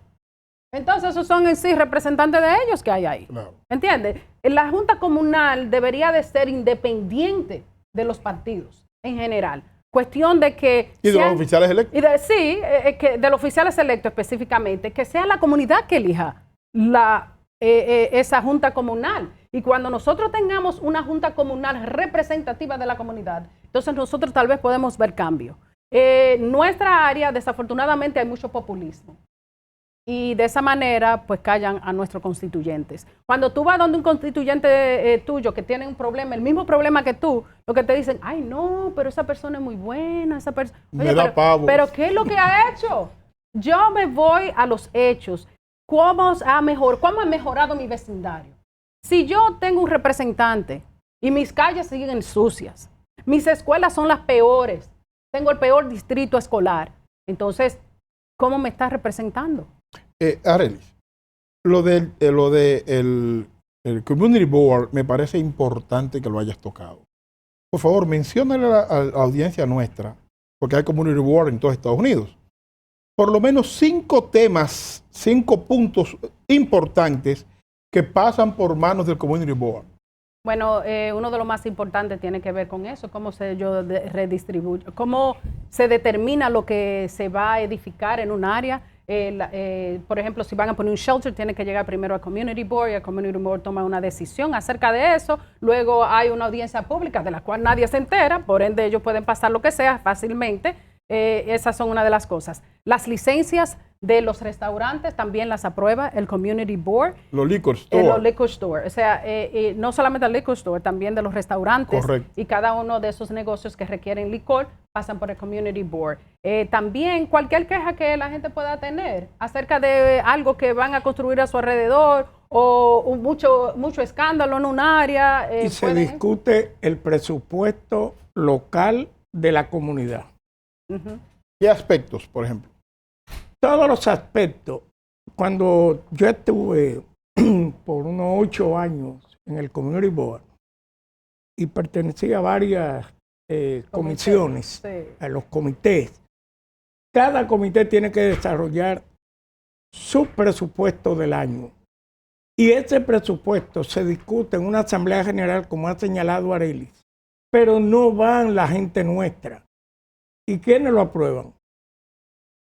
Entonces, esos son en sí representantes de ellos que hay ahí. Claro. ¿Entiendes? La Junta Comunal debería de ser independiente de los partidos en general. Cuestión de que... ¿Y de los oficiales electos? De los oficiales electos específicamente, que sea la comunidad que elija esa Junta Comunal. Y cuando nosotros tengamos una Junta Comunal representativa de la comunidad, entonces nosotros tal vez podemos ver cambio. Nuestra área, desafortunadamente, hay mucho populismo. Y de esa manera, pues callan a nuestros constituyentes. Cuando tú vas donde un constituyente tuyo que tiene un problema, el mismo problema que tú, lo que te dicen, ay no, pero esa persona es muy buena, esa persona... Me da pavo. Pero ¿qué es lo que ha hecho? Yo me voy a los hechos. ¿Cómo ha mejorado mi vecindario? Si yo tengo un representante y mis calles siguen sucias, mis escuelas son las peores, tengo el peor distrito escolar, entonces, ¿cómo me está representando? Arelis, lo de el Community Board me parece importante que lo hayas tocado. Por favor, menciónale a la audiencia nuestra, porque hay Community Board en todos Estados Unidos. Por lo menos 5 temas, 5 puntos importantes que pasan por manos del Community Board. Bueno, uno de los más importantes tiene que ver con eso, cómo se redistribuye, cómo se determina lo que se va a edificar en un área. Por ejemplo, si van a poner un shelter, tiene que llegar primero al Community Board y el Community Board toma una decisión acerca de eso. Luego hay una audiencia pública de la cual nadie se entera, por ende ellos pueden pasar lo que sea fácilmente. Esas son una de las cosas. Las licencias de los restaurantes también las aprueba el Community Board. Los liquor store. Los liquor store. O sea, no solamente el liquor store, también de los restaurantes. Correcto. Y cada uno de esos negocios que requieren licor pasan por el Community Board. También cualquier queja que la gente pueda tener acerca de algo que van a construir a su alrededor o mucho escándalo en un área. Y se discute el presupuesto local de la comunidad. ¿Qué aspectos, por ejemplo? Todos los aspectos. Cuando yo estuve por unos 8 años en el Community Board y pertenecía a varias comisiones, sí, a los comités, cada comité tiene que desarrollar su presupuesto del año. Y ese presupuesto se discute en una asamblea general, como ha señalado Arelis, pero no van la gente nuestra. ¿Y quiénes lo aprueban?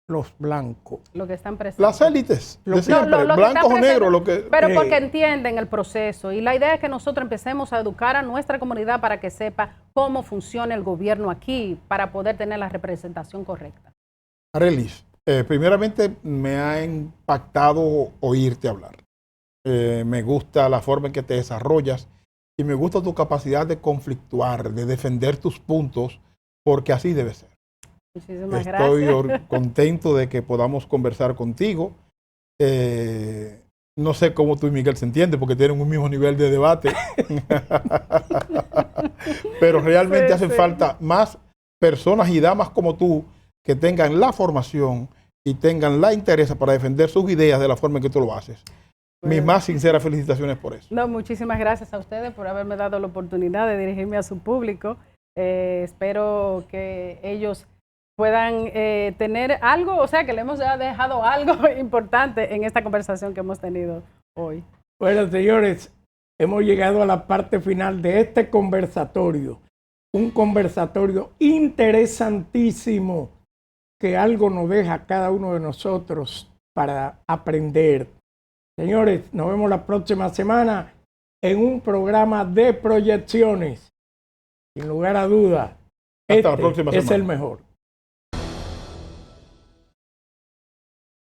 Los blancos. Lo que están presentes. Las élites. Blancos o negros. Pero porque entienden el proceso. Y la idea es que nosotros empecemos a educar a nuestra comunidad para que sepa cómo funciona el gobierno aquí, para poder tener la representación correcta. Arelis, primeramente me ha impactado oírte hablar. Me gusta la forma en que te desarrollas y me gusta tu capacidad de conflictuar, de defender tus puntos, porque así debe ser. Muchísimas gracias. Estoy contento de que podamos conversar contigo. No sé cómo tú y Miguel se entienden porque tienen un mismo nivel de debate. Pero realmente hacen falta más personas y damas como tú que tengan la formación y tengan la interés para defender sus ideas de la forma en que tú lo haces. Mis más sinceras felicitaciones por eso. No, muchísimas gracias a ustedes por haberme dado la oportunidad de dirigirme a su público. Espero que ellos puedan tener algo, o sea, que le hemos dejado algo importante en esta conversación que hemos tenido hoy. Bueno, señores, hemos llegado a la parte final de este conversatorio. Un conversatorio interesantísimo que algo nos deja a cada uno de nosotros para aprender. Señores, nos vemos la próxima semana en un programa de proyecciones. Sin lugar a dudas, hasta la próxima semana. Es el mejor.